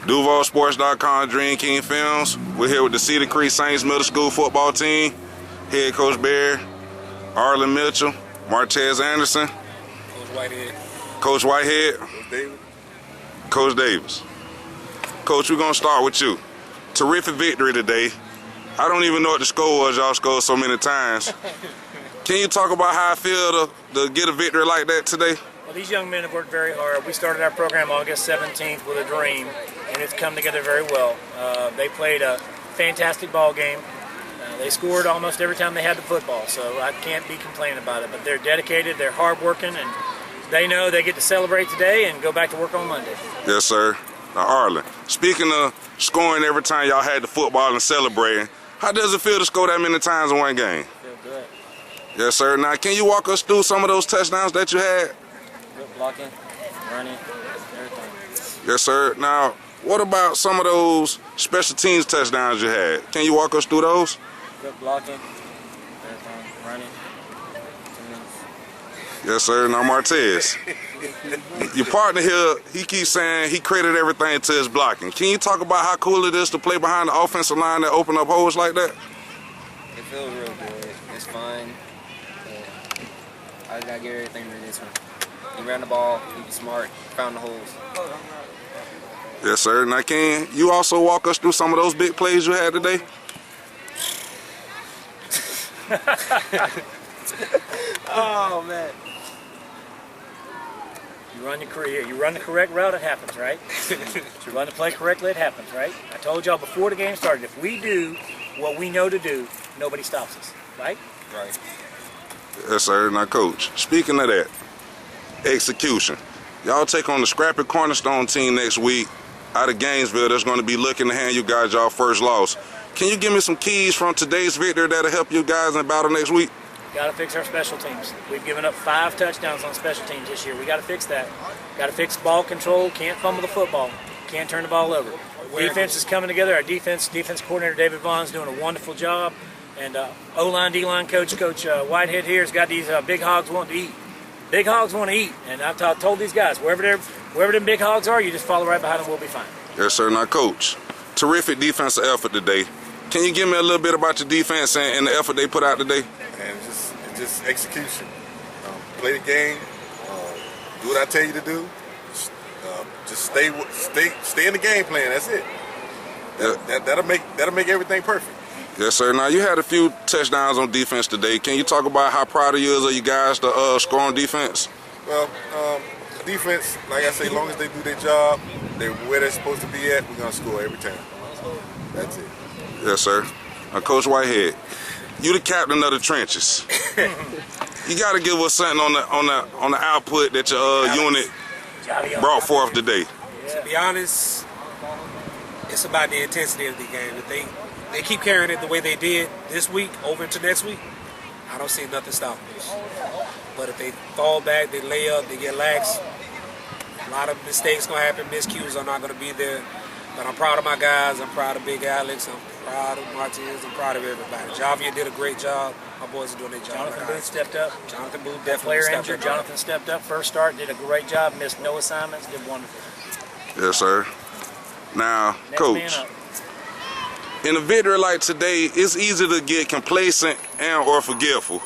DUVALCITYFOOTBALL, DREAMKINGFILMZ. We're here with the Cedar Creek Saints Middle School football team. Head Coach Barry, Arlen Mitchell, Martez Anderson, Coach Whitehead, Coach Davis. Coach, we're going to start with you. Terrific victory today. I don't even know what the score was. Y'all scored so many times. Can you talk about how I feel to get a victory like that today? Well, these young men have worked very hard. We started our program August 17th with a dream, and it's come together very well. They played a fantastic ball game. They scored almost every time they had the football, so I can't be complaining about it. But they're dedicated, they're hardworking, and they know they get to celebrate today and go back to work on Monday. Yes, sir. Now, Arlen, speaking of scoring every time y'all had the football and celebrating, how does it feel to score that many times in one game? Feel good. Yes, sir. Now, can you walk us through some of those touchdowns that you had? Good blocking, running, everything. Yes, sir. Now, what about some of those special teams touchdowns you had? Can you walk us through those? Good blocking, everything, running. Yes, sir. Now, Martez, your partner here, he keeps saying he credited everything to his blocking. Can you talk about how cool it is to play behind the offensive line that open up holes like that? It feels real good. It's fun. I gotta give everything to this one. He ran the ball, he was smart, found the holes. Yes, sir. Now, can you also walk us through some of those big plays you had today? Oh, man. You run the correct route, it happens, right? You run the play correctly, it happens, right? I told y'all before the game started, if we do what we know to do, nobody stops us, right? Right. Yes, sir. Now, Coach, speaking of that, execution. Y'all take on the scrappy Cornerstone team next week out of Gainesville that's going to be looking to hand you guys y'all first loss. Can you give me some keys from today's victory that'll help you guys in battle next week? Got to fix our special teams. We've given up 5 touchdowns on special teams this year. We got to fix that. Got to fix ball control. Can't fumble the football. Can't turn the ball over. Defense is coming together. Our defense coordinator David Vaughn's doing a wonderful job. And O-line, D-line coach Whitehead here has got these big hogs wanting to eat. Big hogs want to eat, and I've told these guys, wherever them big hogs are, you just follow right behind them, we'll be fine. Yes, sir. Now, Coach, terrific defensive effort today. Can you give me a little bit about your defense and the effort they put out today? And just execution. Play the game. Do what I tell you to do. Just stay in the game plan. That's it. That'll make everything perfect. Yes, sir. Now, you had a few touchdowns on defense today. Can you talk about how proud of you you guys to score on defense? Well, defense, like I say, as long as they do their job, they're where they're supposed to be at, we're going to score every time. That's it. Yes, sir. Now, Coach Whitehead, you the captain of the trenches. You got to give us something on the output that your unit brought forth today. To be honest, it's about the intensity of the game. If they keep carrying it the way they did this week over into next week, I don't see nothing stopping us. But if they fall back, they lay up, they get lax, a lot of mistakes going to happen, miscues are not going to be there. But I'm proud of my guys, I'm proud of Big Alex, I'm proud of Martinez, I'm proud of everybody. Javier did a great job, my boys are doing their job. Jonathan Booth stepped up. Jonathan Booth That player definitely injured, Jonathan stepped up, first start, did a great job, missed no assignments, did wonderful. Yes, sir. Now, Next Coach, man up. in a victory like today, it's easy to get complacent or forgetful.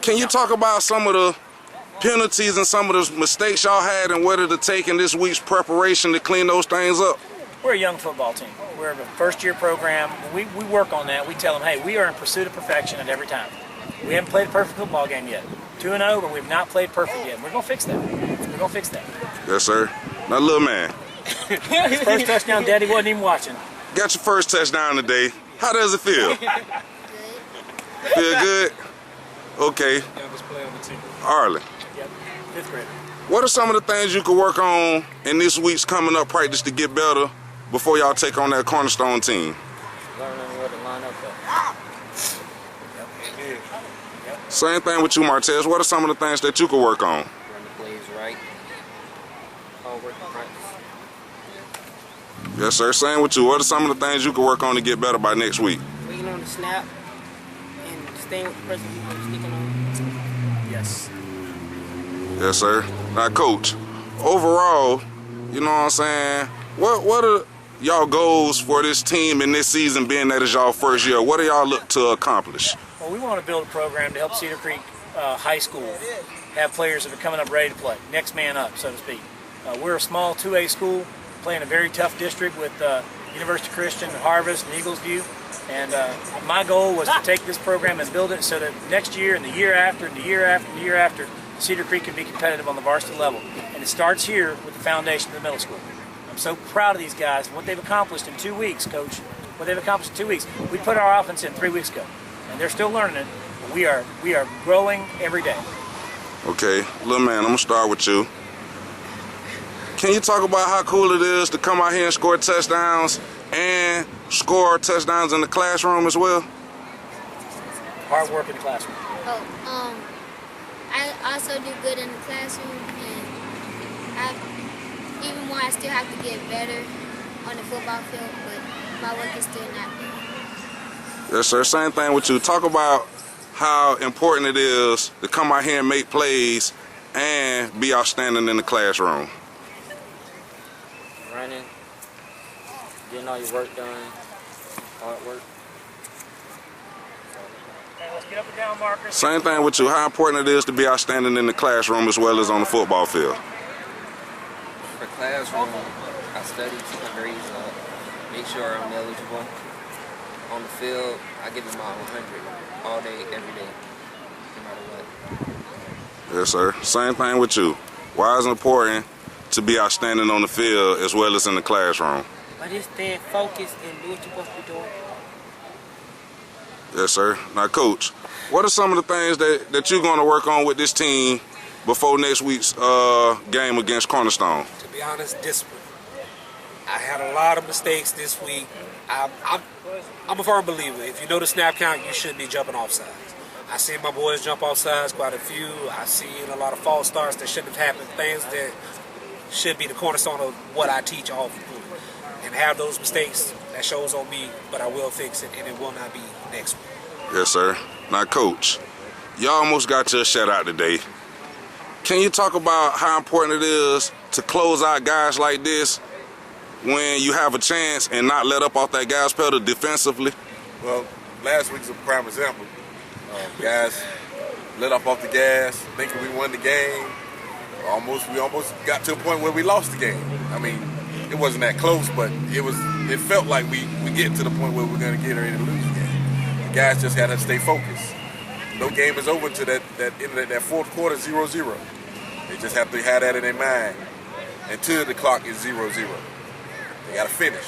Can you talk about some of the penalties and some of the mistakes y'all had and whether to take in this week's preparation to clean those things up? We're a young football team. We're a first-year program. We work on that. We tell them, hey, we are in pursuit of perfection at every time. We haven't played a perfect football game yet. 2-0, but we've not played perfect yet. We're going to fix that. We're going to fix that. Yes, sir. Now, little man. His first touchdown, Daddy wasn't even watching. Got your first touchdown today. How does it feel? Feel good? Okay. Youngest player on the team. Arlen. Yep, 5th grader. What are some of the things you could work on in this week's coming up practice to get better before y'all take on that Cornerstone team? Learning where to line up at. Same thing with you, Martez. What are some of the things that you could work on? Run the plays right. Hard work in practice. Yes, sir. Same with you. What are some of the things you could work on to get better by next week? Waiting on the snap and staying with the person you're sticking on. Yes. Yes, sir. Now, Coach, overall, you know what I'm saying, What are y'all goals for this team in this season, being that it's y'all first year? What do y'all look to accomplish? Well, we want to build a program to help Cedar Creek High School have players that are coming up ready to play, next man up, so to speak. We're a small 2A school playing a very tough district with University Christian, Harvest, and Eagles View. And my goal was to take this program and build it so that next year and the year after and the year after and the year after, Cedar Creek can be competitive on the varsity level. And it starts here with the foundation of the middle school. I'm so proud of these guys and what they've accomplished in 2 weeks, Coach. What they've accomplished in 2 weeks. We put our offense in 3 weeks ago, and they're still learning it. But we are growing every day. Okay, little man, I'm gonna start with you. Can you talk about how cool it is to come out here and score touchdowns and score touchdowns in the classroom as well? Hard work in the classroom. I also do good in the classroom, and even more, I still have to get better on the football field, but my work is still not done. Yes, sir. Same thing with you. Talk about how important it is to come out here and make plays and be outstanding in the classroom. Running, getting all your work done, hard work. Okay, let's get up and down markers. Same thing with you. How important it is to be outstanding in the classroom as well as on the football field. For classroom, I study, keep my grades up, make sure I'm eligible. On the field, I give them my 100 all day, every day, no matter what. Yes, sir. Same thing with you. Why is it important to be outstanding on the field as well as in the classroom? But just staying focused and do what you're supposed to be doing. Yes, sir. Now, Coach, what are some of the things that you're going to work on with this team before next week's game against Cornerstone? To be honest, discipline. I had a lot of mistakes this week. I'm a firm believer. If you know the snap count, you shouldn't be jumping off sides. I seen my boys jump off sides quite a few. I seen a lot of false starts that shouldn't have happened. Things that should be the cornerstone of what I teach all for. And have those mistakes, that shows on me, but I will fix it, and it will not be next week. Yes, sir. Now, Coach, y'all almost got to a shutout today. Can you talk about how important it is to close out guys like this when you have a chance and not let up off that gas pedal defensively? Well, last week's a prime example. Guys let off the gas, thinking we won the game. We almost got to a point where we lost the game. I mean, it wasn't that close, but it felt like we get to the point where we're going to get ready to lose the game. The guys just had to stay focused. No game is over until that end of that fourth quarter, 0-0. They just have to have that in their mind until the clock is 0-0. They got to finish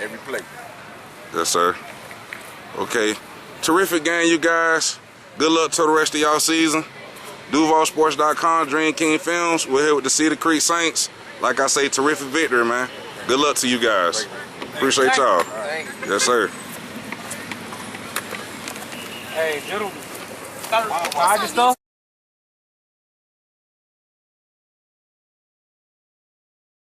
every play. Yes, sir. Okay. Terrific game, you guys. Good luck to the rest of y'all season. DUVALCITYFOOTBALL, DREAMKINGFILMZ. We're here with the Cedar Creek Saints. Like I say, terrific victory, man. Good luck to you guys. Appreciate y'all. Yes, sir. Hey, gentlemen. Hide your stuff.